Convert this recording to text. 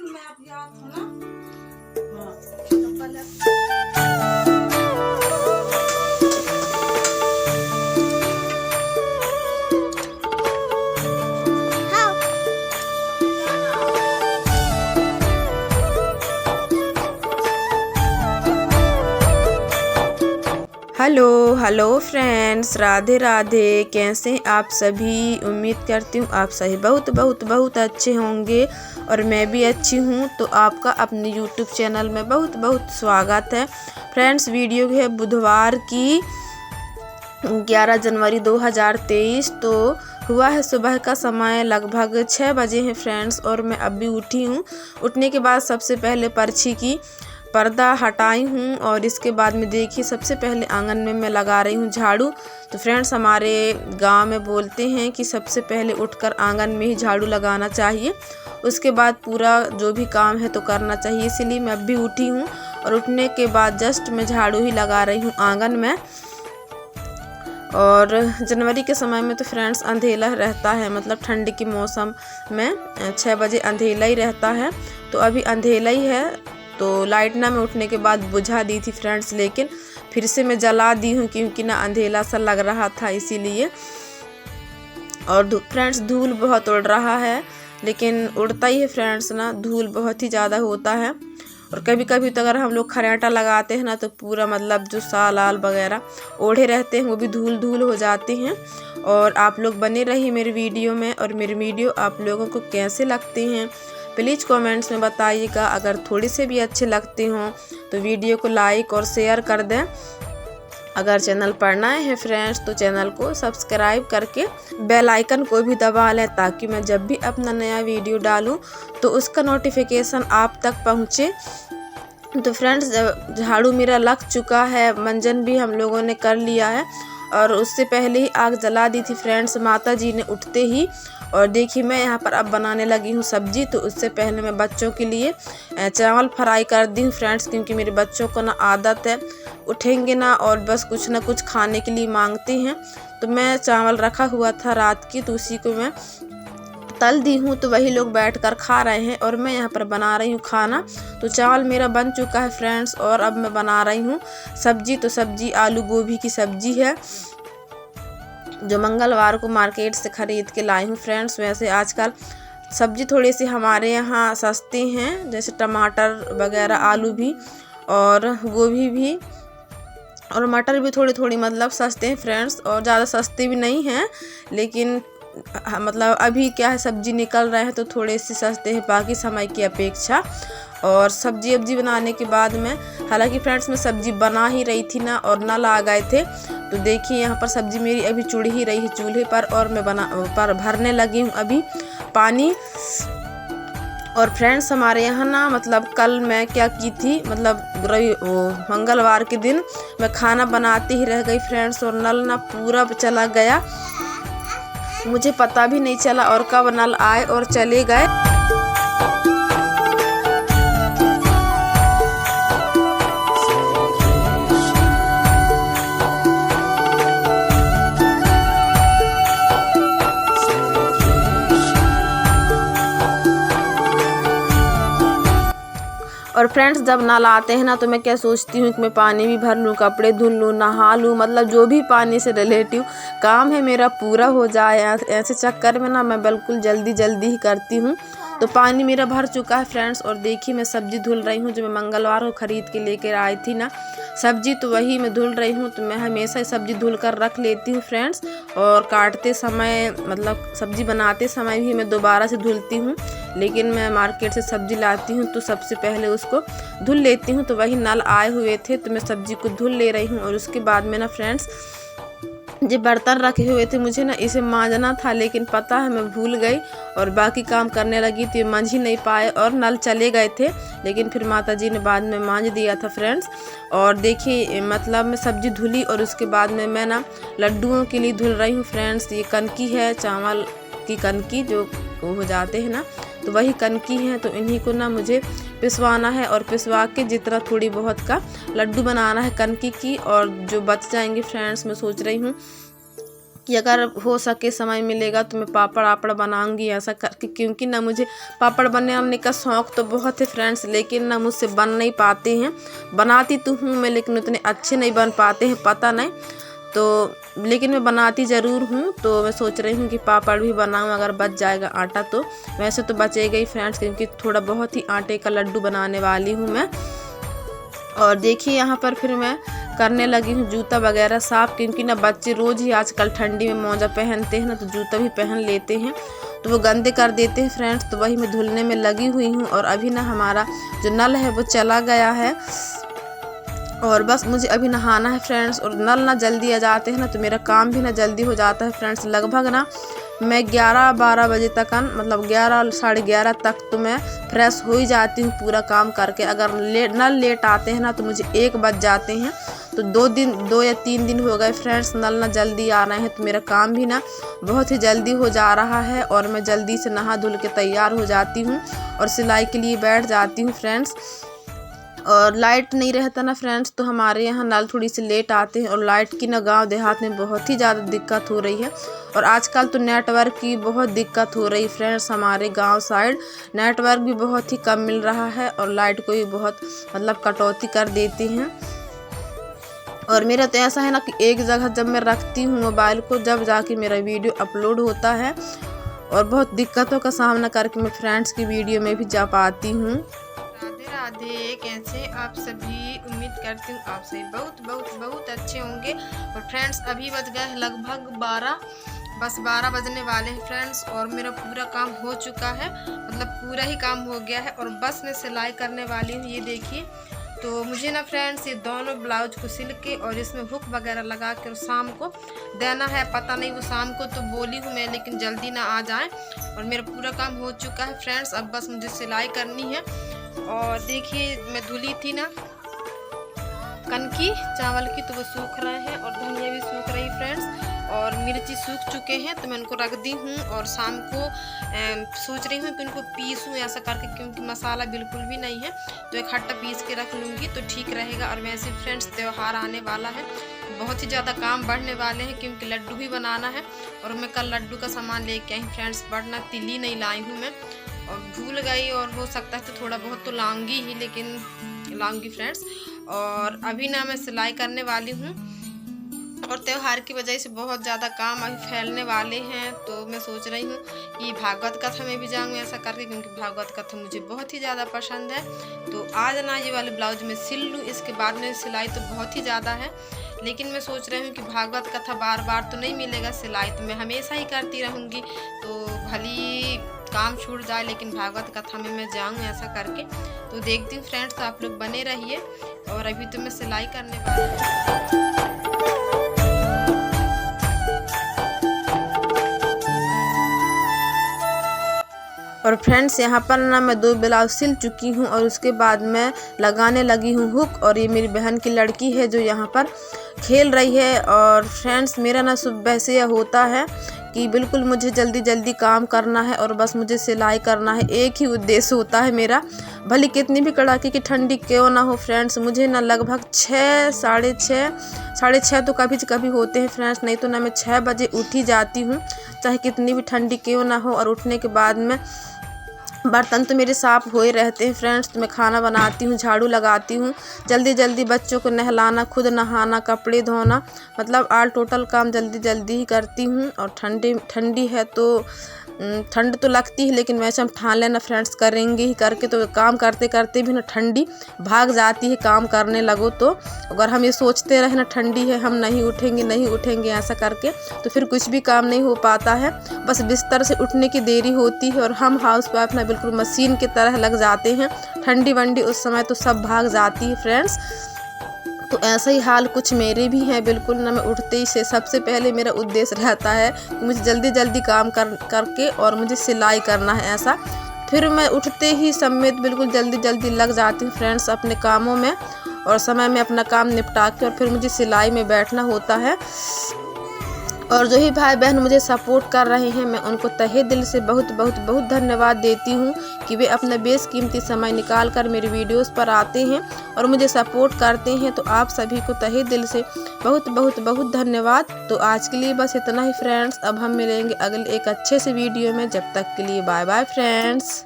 दिन में आप याद हो ना। Hello hello friends, Radhe Radhe. कैसे हैं आप सभी? उम्मीद करती हूँ आप सभी बहुत बहुत बहुत अच्छे होंगे और मैं भी अच्छी हूँ। तो आपका अपने यूट्यूब चैनल में बहुत बहुत स्वागत है। फ्रेंड्स, वीडियो है बुधवार की 11 जनवरी 2023। तो हुआ है सुबह का समय, लगभग 6 बजे हैं फ्रेंड्स, और मैं अभी उठी हूँ। उठने के बाद सबसे पहले पर्ची की पर्दा हटाई हूँ और इसके बाद में देखिए सबसे पहले आंगन में मैं लगा रही हूँ झाड़ू। तो फ्रेंड्स, हमारे गांव में बोलते हैं कि सबसे पहले उठकर आंगन में ही झाड़ू लगाना चाहिए, उसके बाद पूरा जो भी काम है तो करना चाहिए। इसीलिए मैं अभी उठी हूँ और उठने के बाद जस्ट मैं झाड़ू ही लगा रही हूँ आंगन में। और जनवरी के समय में तो फ्रेंड्स अंधेला रहता है, मतलब ठंड के मौसम में 6 बजे अंधेला ही रहता है। तो अभी अंधेला ही है। तो लाइट ना मैं उठने के बाद बुझा दी थी फ्रेंड्स, लेकिन फिर से मैं जला दी हूँ क्योंकि ना अंधेला सा लग रहा था इसीलिए। और फ्रेंड्स धूल बहुत उड़ रहा है, लेकिन उड़ता ही है फ्रेंड्स ना, धूल बहुत ही ज़्यादा होता है। और कभी कभी तो अगर हम लोग खराटा लगाते हैं ना तो पूरा मतलब जो साल आल वगैरह ओढ़े रहते हैं वो भी धूल धूल हो जाते हैं। और आप लोग बने रहिए मेरे वीडियो में, और मेरे वीडियो आप लोगों को कैसे लगते हैं प्लीज़ कमेंट्स में बताइएगा। अगर थोड़े से भी अच्छे लगते हों तो वीडियो को लाइक और शेयर कर दें। अगर चैनल पर नए हैं फ्रेंड्स तो चैनल को सब्सक्राइब करके बेल आइकन को भी दबा लें, ताकि मैं जब भी अपना नया वीडियो डालूं तो उसका नोटिफिकेशन आप तक पहुंचे। तो फ्रेंड्स, झाड़ू मेरा लग चुका है, मंजन भी हम लोगों ने कर लिया है और उससे पहले ही आग जला दी थी फ्रेंड्स माता जी ने उठते ही। और देखिए मैं यहाँ पर अब बनाने लगी हूँ सब्जी। तो उससे पहले मैं बच्चों के लिए चावल फ्राई कर दी हूँ फ्रेंड्स, क्योंकि मेरे बच्चों को ना आदत है उठेंगे ना और बस कुछ ना कुछ खाने के लिए मांगते हैं। तो मैं चावल रखा हुआ था रात की, तो उसी को मैं तल दी हूँ। तो वही लोग बैठकर खा रहे हैं और मैं यहाँ पर बना रही हूँ खाना। तो चावल मेरा बन चुका है फ्रेंड्स और अब मैं बना रही हूँ सब्जी। तो सब्जी आलू गोभी की सब्जी है, जो मंगलवार को मार्केट से ख़रीद के लाई हूँ फ्रेंड्स। वैसे आजकल सब्जी थोड़ी सी हमारे यहाँ सस्ते हैं, जैसे टमाटर वगैरह, आलू भी और गोभी भी और मटर भी थोड़ी थोड़ी मतलब सस्ते हैं फ्रेंड्स, और ज़्यादा सस्ते भी नहीं हैं। लेकिन मतलब अभी क्या है, सब्जी निकल रहे हैं तो थोड़े से सस्ते हैं बाकी समय की अपेक्षा। और सब्जी बनाने के बाद में, हालांकि फ्रेंड्स मैं सब्जी बना ही रही थी ना और नल आ गए थे। तो देखिए यहाँ पर सब्जी मेरी अभी चुड़ ही रही है चूल्हे पर, और मैं भरने लगी हूँ अभी पानी। और फ्रेंड्स हमारे यहाँ ना मतलब कल मैं क्या की थी, मतलब मंगलवार के दिन मैं खाना बनाते ही रह गई फ्रेंड्स, और नल ना पूरा चला गया, मुझे पता भी नहीं चला और कब नल आए और चले गए। और फ्रेंड्स जब नल आते हैं ना तो मैं क्या सोचती हूँ कि मैं पानी भी भर लूँ, कपड़े धुल लूँ, नहा लूँ, मतलब जो भी पानी से रिलेटिव काम है मेरा पूरा हो जाए। ऐसे चक्कर में ना मैं बिल्कुल जल्दी जल्दी ही करती हूँ। तो पानी मेरा भर चुका है फ्रेंड्स, और देखिए मैं सब्जी धुल रही हूँ, जो मैं मंगलवार को ख़रीद के लेकर आई थी ना सब्जी, तो वही मैं धुल रही हूँ। तो मैं हमेशा ही सब्जी धुल कर रख लेती हूँ फ्रेंड्स, और काटते समय मतलब सब्जी बनाते समय भी मैं दोबारा से धुलती हूँ। लेकिन मैं मार्केट से सब्जी लाती हूँ तो सबसे पहले उसको धुल लेती हूँ। तो वही नल आए हुए थे तो मैं सब्जी को धुल ले रही हूँ। और उसके बाद में ना फ्रेंड्स, जो बर्तन रखे हुए थे मुझे ना इसे मांजना था, लेकिन पता है मैं भूल गई और बाकी काम करने लगी तो मांझ ही नहीं पाए और नल चले गए थे। लेकिन फिर माता जी ने बाद में मांझ दिया था फ्रेंड्स। और देखिए मतलब मैं सब्जी धुली और उसके बाद में मैं ना लड्डुओं के लिए धुल रही हूँ फ्रेंड्स। ये कनकी है, चावल की कनकी जो हो जाते हैं ना, तो वही कनकी है। तो इन्हीं को ना मुझे पिसवाना है और पिसवा के जितना थोड़ी बहुत का लड्डू बनाना है कनकी की। और जो बच जाएंगे फ्रेंड्स, मैं सोच रही हूँ कि अगर हो सके समय मिलेगा तो मैं पापड़ आपड़ बनाऊंगी ऐसा करके, क्योंकि ना मुझे पापड़ बनाने का शौक़ तो बहुत है फ्रेंड्स, लेकिन ना मुझसे बन नहीं पाते हैं। बनाती तो हूँ मैं, लेकिन उतने अच्छे नहीं बन पाते हैं, पता नहीं तो, लेकिन मैं बनाती ज़रूर हूँ। तो मैं सोच रही हूँ कि पापड़ भी बनाऊँ, अगर बच जाएगा आटा तो। वैसे तो बचेगा ही फ्रेंड्स, क्योंकि थोड़ा बहुत ही आटे का लड्डू बनाने वाली हूँ मैं। और देखिए यहाँ पर फिर मैं करने लगी हूँ जूता वगैरह साफ़, क्योंकि ना बच्चे रोज़ ही आजकल ठंडी में मोजा पहनते हैं ना, तो जूता भी पहन लेते हैं तो वो गंदे कर देते हैं फ्रेंड्स। तो वही मैं धुलने में लगी हुई हूँ। और अभी ना हमारा जो नल है वो चला गया है और बस मुझे अभी नहाना है फ्रेंड्स। और नल ना जल्दी आ जाते हैं ना तो मेरा काम भी ना जल्दी हो जाता है फ्रेंड्स। लगभग ना मैं 11-12 बजे तक मतलब 11 साढ़े 11 तक तो मैं फ्रेश हो ही जाती हूँ पूरा काम करके। अगर नल लेट आते हैं ना तो मुझे 1 बज जाते हैं। तो 2 या 3 दिन हो गए फ्रेंड्स नल ना जल्दी आ रहे हैं, तो मेरा काम भी ना बहुत ही जल्दी हो जा रहा है। और मैं जल्दी से नहा धुल के तैयार हो जाती हूँ और सिलाई के लिए बैठ जाती हूँ फ्रेंड्स। और लाइट नहीं रहता ना फ्रेंड्स तो हमारे यहाँ नल थोड़ी सी लेट आते हैं। और लाइट की ना गांव देहात में बहुत ही ज़्यादा दिक्कत हो रही है। और आजकल तो नेटवर्क की बहुत दिक्कत हो रही है फ्रेंड्स। हमारे गांव साइड नेटवर्क भी बहुत ही कम मिल रहा है और लाइट को भी बहुत मतलब कटौती कर देती हैं। और मेरा तो ऐसा है ना कि एक जगह जब मैं रखती हूँ मोबाइल को, जब जाके मेरा वीडियो अपलोड होता है। और बहुत दिक्कतों का सामना करके मैं फ्रेंड्स की वीडियो में भी जा पाती हूँ। राधे राधे, कैसे आप सभी? उम्मीद करती हूँ आप सभी बहुत बहुत बहुत अच्छे होंगे। और फ्रेंड्स अभी बज गए लगभग 12, बस 12 बजने वाले हैं फ्रेंड्स। और मेरा पूरा काम हो चुका है, मतलब पूरा ही काम हो गया है। और बस मैं सिलाई करने वाली हूँ, ये देखिए। तो मुझे ना फ्रेंड्स ये दोनों ब्लाउज को सिल के और इसमें हुक वगैरह लगा के और शाम को देना है। पता नहीं वो शाम को तो बोली हूँ मैं, लेकिन जल्दी ना आ जाए। और मेरा पूरा काम हो चुका है फ्रेंड्स, अब बस मुझे सिलाई करनी है। और देखिए मैं धुली थी ना कनकी चावल की, तो वो सूख रहे हैं और धनिया भी सूख रही फ्रेंड्स। और मिर्ची सूख चुके हैं तो मैं उनको रख दी हूँ। और शाम को सोच रही हूँ कि उनको पीसूँ ऐसा करके, क्योंकि मसाला बिल्कुल भी नहीं है। तो एक खट्टा पीस के रख लूँगी तो ठीक रहेगा। और वैसे फ्रेंड्स त्यौहार आने वाला है, बहुत ही ज़्यादा काम बढ़ने वाले हैं, क्योंकि लड्डू भी बनाना है। और मैं कल लड्डू का सामान लेके आई फ्रेंड्स, बढ़ना तिल्ली नहीं लाई हूँ मैं और भूल गई। और हो सकता है तो थोड़ा बहुत तो लाऊंगी ही, लेकिन लाऊंगी फ्रेंड्स। और अभी ना मैं सिलाई करने वाली हूँ। और त्यौहार की वजह से बहुत ज़्यादा काम अभी फैलने वाले हैं। तो मैं सोच रही हूँ कि भागवत कथा में भी जाऊँगी ऐसा करके, क्योंकि भागवत कथा मुझे बहुत ही ज़्यादा पसंद है। तो आज ना ये वाले ब्लाउज में सिल लूँ, इसके बाद में सिलाई तो बहुत ही ज़्यादा है। लेकिन मैं सोच रही हूँ कि भागवत कथा बार बार तो नहीं मिलेगा, सिलाई तो मैं हमेशा ही करती रहूँगी। तो भली काम छूट जाए, लेकिन भागवत कथा में मैं जाऊँ ऐसा करके। तो देखती हूँ फ्रेंड्स, आप लोग बने रहिए। और अभी तो मैं सिलाई करने वाली हूँ। और फ्रेंड्स यहाँ पर ना मैं 2 ब्लाउज सिल चुकी हूँ और उसके बाद मैं लगाने लगी हूँ हुक। और ये मेरी बहन की लड़की है जो यहाँ पर खेल रही है। और फ्रेंड्स मेरा ना सुबह से यह होता है कि बिल्कुल मुझे जल्दी जल्दी काम करना है और बस मुझे सिलाई करना है, एक ही उद्देश्य होता है मेरा। भले कितनी भी कड़ाके की ठंडी क्यों ना हो फ्रेंड्स, मुझे ना लगभग 6, साढ़े 6 तो कभी कभी होते हैं फ्रेंड्स, नहीं तो ना मैं 6 बजे उठ ही जाती हूँ, चाहे कितनी भी ठंडी क्यों ना हो। और उठने के बाद में बर्तन तो मेरे साफ़ हो ही रहते हैं फ्रेंड्स। तो मैं खाना बनाती हूँ, झाड़ू लगाती हूँ, जल्दी जल्दी बच्चों को नहलाना, खुद नहाना, कपड़े धोना, मतलब ऑल टोटल काम जल्दी जल्दी ही करती हूँ। और ठंडी है तो ठंड तो लगती है, लेकिन वैसे हम ठान लेना फ्रेंड्स करेंगे ही करके। तो काम करते करते भी ना ठंडी भाग जाती है काम करने लगो तो। अगर हम ये सोचते रहे ना ठंडी है हम नहीं उठेंगे ऐसा करके, तो फिर कुछ भी काम नहीं हो पाता है। बस बिस्तर से उठने की देरी होती है और हम हाउस वाइफ ना बिल्कुल मशीन की तरह लग जाते हैं। ठंडी वंडी उस समय तो सब भाग जाती है फ्रेंड्स। तो ऐसा ही हाल कुछ मेरे भी हैं बिल्कुल ना। मैं उठते ही से सबसे पहले मेरा उद्देश्य रहता है कि मुझे जल्दी जल्दी काम करके और मुझे सिलाई करना है ऐसा। फिर मैं उठते ही समेत बिल्कुल जल्दी जल्दी लग जाती हूँ फ्रेंड्स अपने कामों में। और समय में अपना काम निपटा के और फिर मुझे सिलाई में बैठना होता है। और जो ही भाई बहन मुझे सपोर्ट कर रहे हैं मैं उनको तहे दिल से बहुत बहुत बहुत धन्यवाद देती हूँ कि वे अपना बेशकीमती समय निकाल कर मेरी वीडियोस पर आते हैं और मुझे सपोर्ट करते हैं। तो आप सभी को तहे दिल से बहुत बहुत बहुत धन्यवाद। तो आज के लिए बस इतना ही फ्रेंड्स। अब हम मिलेंगे अगले एक अच्छे से वीडियो में। जब तक के लिए बाय बाय फ्रेंड्स।